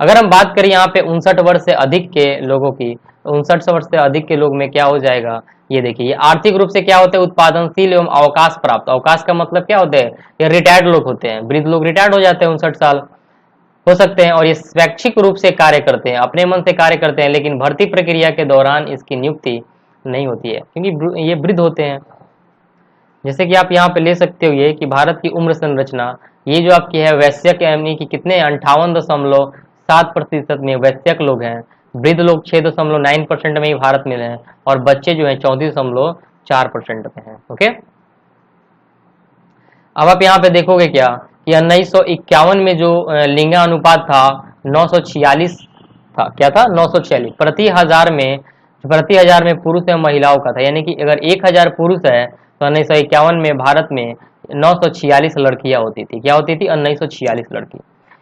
अगर हम बात करें यहाँ पे 59 वर्ष से अधिक के लोगों की, 59 वर्ष से अधिक के लोग में क्या हो जाएगा, ये देखिए ये आर्थिक रूप से क्या होते हैं, उत्पादनशील एवं अवकाश प्राप्त। अवकाश का मतलब क्या होते हैं, ये रिटायर्ड लोग होते हैं, वृद्ध लोग रिटायर्ड हो जाते हैं, 59 साल हो सकते हैं, और ये स्वैच्छिक रूप से कार्य करते हैं, अपने मन से कार्य करते हैं, लेकिन भर्ती प्रक्रिया के दौरान इसकी नियुक्ति नहीं होती है क्योंकि ये वृद्ध होते हैं। जैसे कि आप यहाँ पे ले सकते हो ये कि भारत की उम्र संरचना, ये जो आपकी है वयस्क, यानी कि कितने 58.7% में वयस्क लोग हैं, वृद्ध लोग 6.9% में ही भारत में हैं, और बच्चे जो है 34.4% में हैं। ओके, अब आप यहाँ पे देखोगे क्या कि 1951 में जो लिंगानुपात था 946 था, क्या था 946 प्रति हजार में पुरुष एवं महिलाओं का था। यानी कि अगर 1000 पुरुष है तो 1951 में भारत में 946 लड़कियां होती थी। क्या होती थी? 1946 लड़की।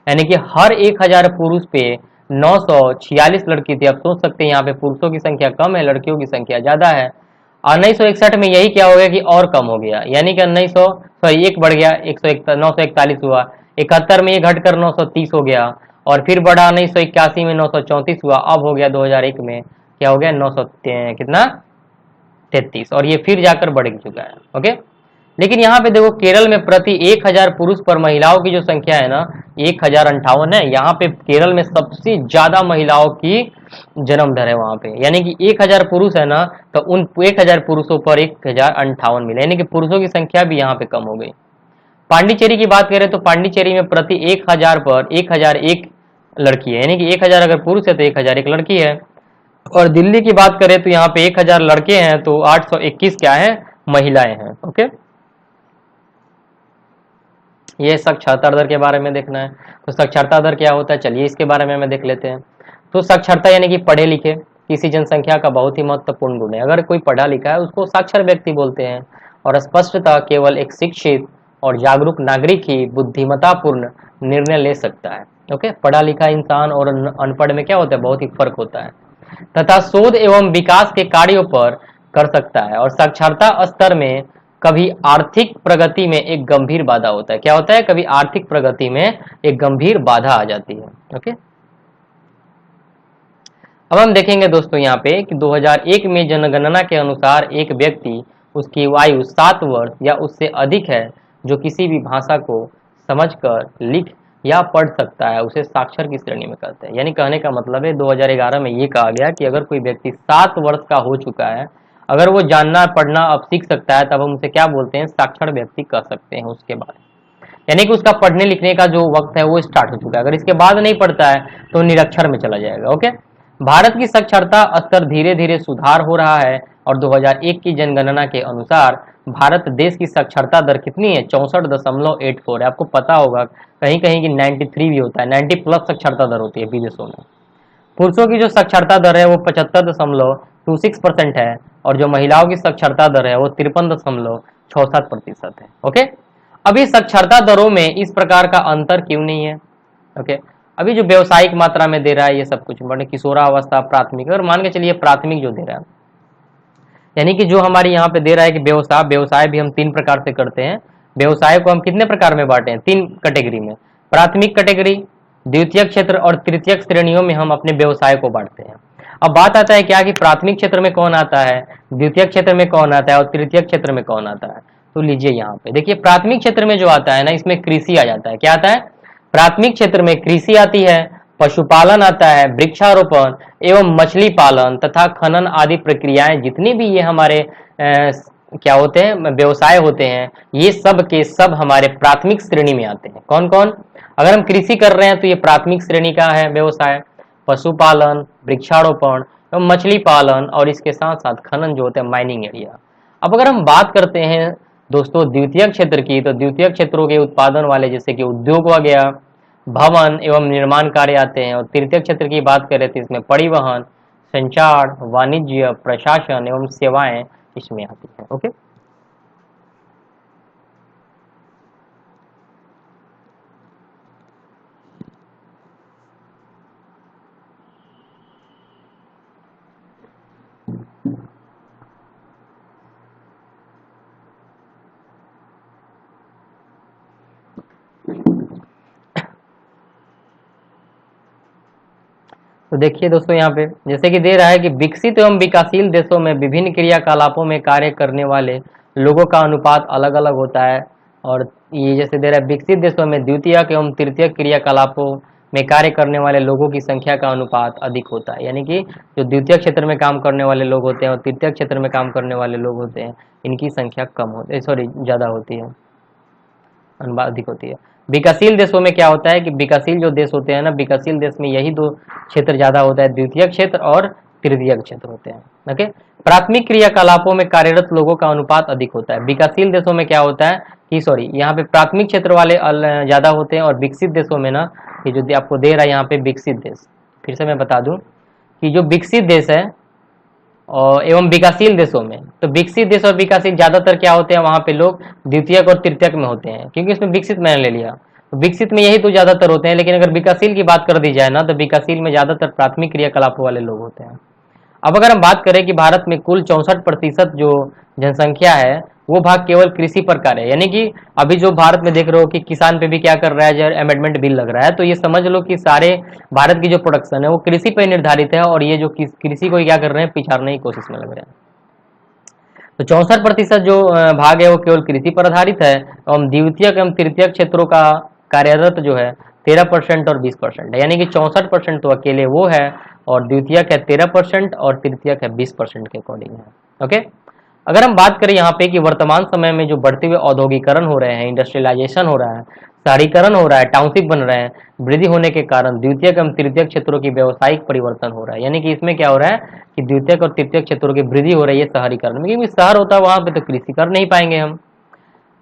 यानी कि हर 1000 पुरुष पे 946 लड़की थी। आप सोच सकते हैं यहाँ पे पुरुषों की संख्या कम है, लड़कियों की संख्या ज्यादा है। 1961 में यही क्या हो गया कि और कम हो गया, यानी कि 1900 सॉरी एक बढ़ गया, 941 हुआ। 71 में ये घटकर 930 हो गया, और फिर बढ़ा 1981 में 934 हुआ। अब हो गया 2001 में क्या हो गया 900 कितना 33, और ये फिर जाकर बढ़ चुका है। ओके, लेकिन यहाँ पे देखो केरल में प्रति 1000 पुरुष पर महिलाओं की जो संख्या है ना 1058 है। यहाँ पे केरल में सबसे ज्यादा महिलाओं की जन्म दर है वहां पे। यानी कि 1000 पुरुष है ना, तो उन 1000 पुरुषों पर 1058 मिले, यानी कि पुरुषों की संख्या भी यहाँ पे कम हो गई। पांडिचेरी की बात करें तो पांडिचेरी में प्रति 1000 पर 1001 लड़की है, यानी कि 1000 अगर पुरुष है तो 1001 लड़की है। और दिल्ली की बात करें तो यहाँ पे 1000 लड़के हैं तो 821 क्या है महिलाएं हैं। ओके, ये साक्षरता दर के बारे में देखना है। तो साक्षरता दर क्या होता है, चलिए इसके बारे में हमें देख लेते हैं। तो साक्षरता यानी कि पढ़े लिखे किसी जनसंख्या का बहुत ही महत्वपूर्ण गुण है। अगर कोई पढ़ा लिखा है उसको साक्षर व्यक्ति बोलते हैं। और स्पष्टता केवल एक शिक्षित और जागरूक नागरिक ही बुद्धिमत्तापूर्ण निर्णय ले सकता है। ओके, पढ़ा लिखा इंसान और अनपढ़ में क्या होता है, बहुत ही फर्क होता है। तथा शोध एवं विकास के कार्यों पर कर सकता है। और साक्षरता स्तर में कभी आर्थिक प्रगति में एक गंभीर बाधा होता है। क्या होता है, कभी आर्थिक प्रगति में एक गंभीर बाधा आ जाती है। ओके, अब हम देखेंगे दोस्तों यहाँ पे कि 2001 में जनगणना के अनुसार एक व्यक्ति उसकी आयु 7 वर्ष या उससे अधिक है जो किसी भी भाषा को समझकर लिख या पढ़ सकता है, उसे साक्षर की श्रेणी में कहते हैं। यानी कहने का मतलब है 2011 में ये कहा गया कि अगर कोई व्यक्ति 7 वर्ष का हो चुका है, अगर वो जानना पढ़ना अब सीख सकता है, तब हम उसे क्या बोलते हैं, साक्षर व्यक्ति कह सकते हैं उसके बाद। यानी कि उसका पढ़ने लिखने का जो वक्त है वो स्टार्ट हो चुका है। अगर इसके बाद नहीं पढ़ता है तो निरक्षर में चला जाएगा। ओके, भारत की साक्षरता स्तर धीरे धीरे सुधार हो रहा है। और 2001 की जनगणना के अनुसार भारत देश की साक्षरता दर कितनी है, 64.84 है। आपको पता होगा कहीं कहीं की 93 भी होता है, 90 प्लस साक्षरता दर होती है विदेशों में। पुरुषों की जो साक्षरता दर है वो 75.26% है, और जो महिलाओं की साक्षरता दर है वो 53.67% है। ओके, अभी साक्षरता दरों में इस प्रकार का अंतर क्यों नहीं है? ओके, अभी जो व्यवसायिक मात्रा में दे रहा है ये सब कुछ, मतलब किशोरावस्था, प्राथमिक, और मान के चलिए प्राथमिक जो दे रहा है, यानी कि जो हमारे यहाँ पे दे रहा है कि व्यवसाय भी हम 3 प्रकार से करते हैं। व्यवसाय को हम कितने प्रकार में बांटे हैं, 3 कैटेगरी में। प्राथमिक कैटेगरी, द्वितीय क्षेत्र और तृतीय श्रेणियों में हम अपने व्यवसाय को बांटते हैं। अब बात आता है क्या कि प्राथमिक क्षेत्र में कौन आता है, द्वितीय क्षेत्र में कौन आता है और तृतीय क्षेत्र में कौन आता है। तो लीजिए यहाँ पे देखिए, प्राथमिक क्षेत्र में जो आता है ना, इसमें कृषि आ जाता है। क्या आता है, प्राथमिक क्षेत्र में कृषि आती है, पशुपालन आता है, वृक्षारोपण एवं मछली पालन तथा खनन आदि प्रक्रियाएं, जितनी भी ये हमारे क्या होते हैं, व्यवसाय होते हैं, ये सब के सब हमारे प्राथमिक श्रेणी में आते हैं। कौन कौन, अगर हम कृषि कर रहे हैं तो ये प्राथमिक श्रेणी का है व्यवसाय। पशुपालन, वृक्षारोपण एवं मछली पालन, और इसके साथ साथ खनन जो होते हैं, माइनिंग एरिया। अब अगर हम बात करते हैं दोस्तों द्वितीय क्षेत्र की, तो द्वितीय क्षेत्रों के उत्पादन वाले जैसे कि उद्योग हो गया, भवन एवं निर्माण कार्य आते हैं। और तृतीय क्षेत्र की बात करें तो इसमें परिवहन, संचार, वाणिज्य, प्रशासन एवं सेवाएं इसमें आती हैं। ओके, तो देखिए दोस्तों यहाँ पे जैसे कि दे रहा है कि विकसित एवं विकासशील देशों में विभिन्न क्रियाकलापों में कार्य करने वाले लोगों का अनुपात अलग अलग होता है। और ये जैसे दे रहा है विकसित देशों में द्वितीयक एवं तृतीयक क्रियाकलापों में कार्य करने वाले लोगों की संख्या का अनुपात अधिक होता है। यानी कि जो द्वितीय क्षेत्र में काम करने वाले लोग होते हैं और तृतीय क्षेत्र में काम करने वाले लोग होते हैं, इनकी संख्या कम होती है, सॉरी ज़्यादा होती है, अनुपात अधिक होती है। विकासशील देशों में क्या होता है कि विकासशील जो देश होते हैं ना, विकासशील देश में यही 2 क्षेत्र ज्यादा होता है, द्वितीय क्षेत्र और तृतीयक क्षेत्र होते हैं। ओके, प्राथमिक क्रियाकलापों में कार्यरत लोगों का अनुपात अधिक होता है। विकासशील देशों में क्या होता है कि सॉरी, यहाँ पे प्राथमिक क्षेत्र वाले ज्यादा होते हैं, और विकसित देशों में ना, ये जो आपको दे रहा है यहाँ पे विकसित देश, फिर से मैं बता दूं कि जो विकसित देश है और एवं विकासशील देशों में, तो विकसित देश और विकासशील ज्यादातर क्या होते हैं, वहां पे लोग द्वितीयक और तृतीयक में होते हैं, क्योंकि इसमें विकसित मैंने ले लिया, तो विकसित में यही तो ज्यादातर होते हैं। लेकिन अगर विकासशील की बात कर दी जाए ना, तो विकासशील में ज्यादातर प्राथमिक क्रियाकलापों वाले लोग होते हैं। अब अगर हम बात करें कि भारत में कुल 64% जो जनसंख्या है वो भाग केवल कृषि पर कार्य है, यानी कि अभी जो भारत में देख रहे हो कि किसान पे भी क्या कर रहा है, जो अमेंडमेंट बिल लग रहा है, तो ये समझ लो कि सारे भारत की जो प्रोडक्शन है वो कृषि पर निर्धारित है, और ये जो कृषि को क्या कर रहे हैं, पिछाड़ने की कोशिश में लग रहे हैं। तो 64% जो भाग है वो केवल कृषि पर आधारित है, एवं द्वितीयक एवं तृतीयक क्षेत्रों का कार्यरत जो है 13% और 20% है, यानी कि 64% तो अकेले वो है, और द्वितीयक है 13% और तृतीयक है 20% के अकॉर्डिंग है। ओके, अगर हम बात करें यहाँ पे कि वर्तमान समय में जो बढ़ते हुए औद्योगिकरण हो रहे हैं, इंडस्ट्रियलाइजेशन हो रहा है, शहरीकरण हो रहा है, टाउनशिप बन रहे हैं, वृद्धि होने के कारण द्वितीयक एवं तृतीयक क्षेत्रों की व्यावसायिक परिवर्तन हो रहा है, यानी कि इसमें क्या हो रहा है कि द्वितीयक और तृतीयक क्षेत्रों की वृद्धि हो रही है शहरीकरण में, क्योंकि शहर होता है वहां पे तो कृषि कर नहीं पाएंगे हम।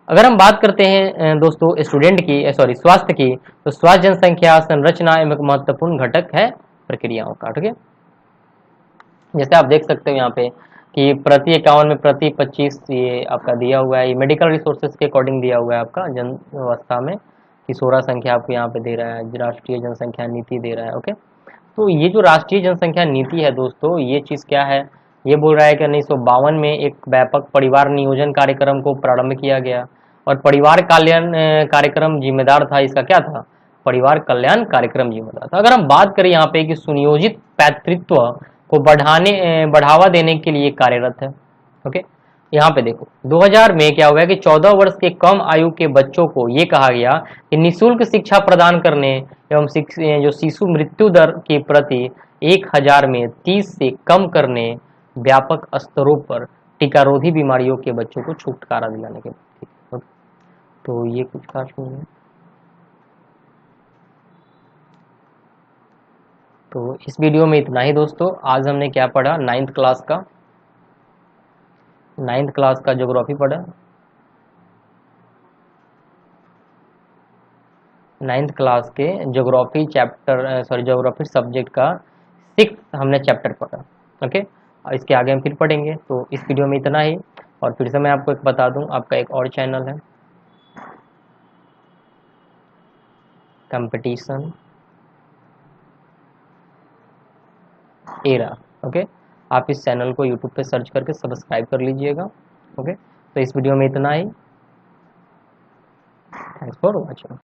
अगर हम बात करते हैं दोस्तों स्टूडेंट की, सॉरी स्वास्थ्य की, तो स्वास्थ्य जनसंख्या संरचना एक महत्वपूर्ण घटक है प्रक्रियाओं का। ठीक है, जैसे आप देख सकते हो यहाँ पे कि प्रति 51 में प्रति 25 ये आपका दिया हुआ है, ये मेडिकल रिसोर्सेज के अकॉर्डिंग दिया हुआ है आपका जन व्यवस्था में, कि 16 संख्या आपको यहाँ पे दे रहा है, राष्ट्रीय जनसंख्या नीति दे रहा है। ओके, तो ये जो राष्ट्रीय जनसंख्या नीति है दोस्तों, ये चीज क्या है, ये बोल रहा है कि 1952 में एक व्यापक परिवार नियोजन कार्यक्रम को प्रारंभ किया गया, और परिवार कल्याण कार्यक्रम जिम्मेदार था, इसका क्या था, परिवार कल्याण कार्यक्रम जिम्मेदार था। अगर हम बात करें यहाँ पे कि सुनियोजित पैतृत्व को बढ़ावा देने के लिए कार्यरत है। ओके, यहाँ पे देखो 2000 में क्या हुआ है कि 14 वर्ष के कम आयु के बच्चों को ये कहा गया कि निःशुल्क शिक्षा प्रदान करने एवं जो शिशु मृत्यु दर के प्रति 1000 में 30 से कम करने, व्यापक स्तरों पर टीकारोधी बीमारियों के बच्चों को छुटकारा दिलाने के लिए। तो ये कुछ खास नहीं है। तो इस वीडियो में इतना ही दोस्तों। आज हमने क्या पढ़ा, 9th क्लास का ज्योग्राफी पढ़ा, 9th क्लास के ज्योग्राफी चैप्टर ज्योग्राफी सब्जेक्ट का 6th हमने चैप्टर पढ़ा। ओके, इसके आगे हम फिर पढ़ेंगे। तो इस वीडियो में इतना ही, और फिर से मैं आपको एक बता दूं, आपका एक और चैनल है कंपटीशन एरा। ओके, आप इस चैनल को यूट्यूब पे सर्च करके सब्सक्राइब कर लीजिएगा। ओके, तो इस वीडियो में इतना ही। Thanks for watching.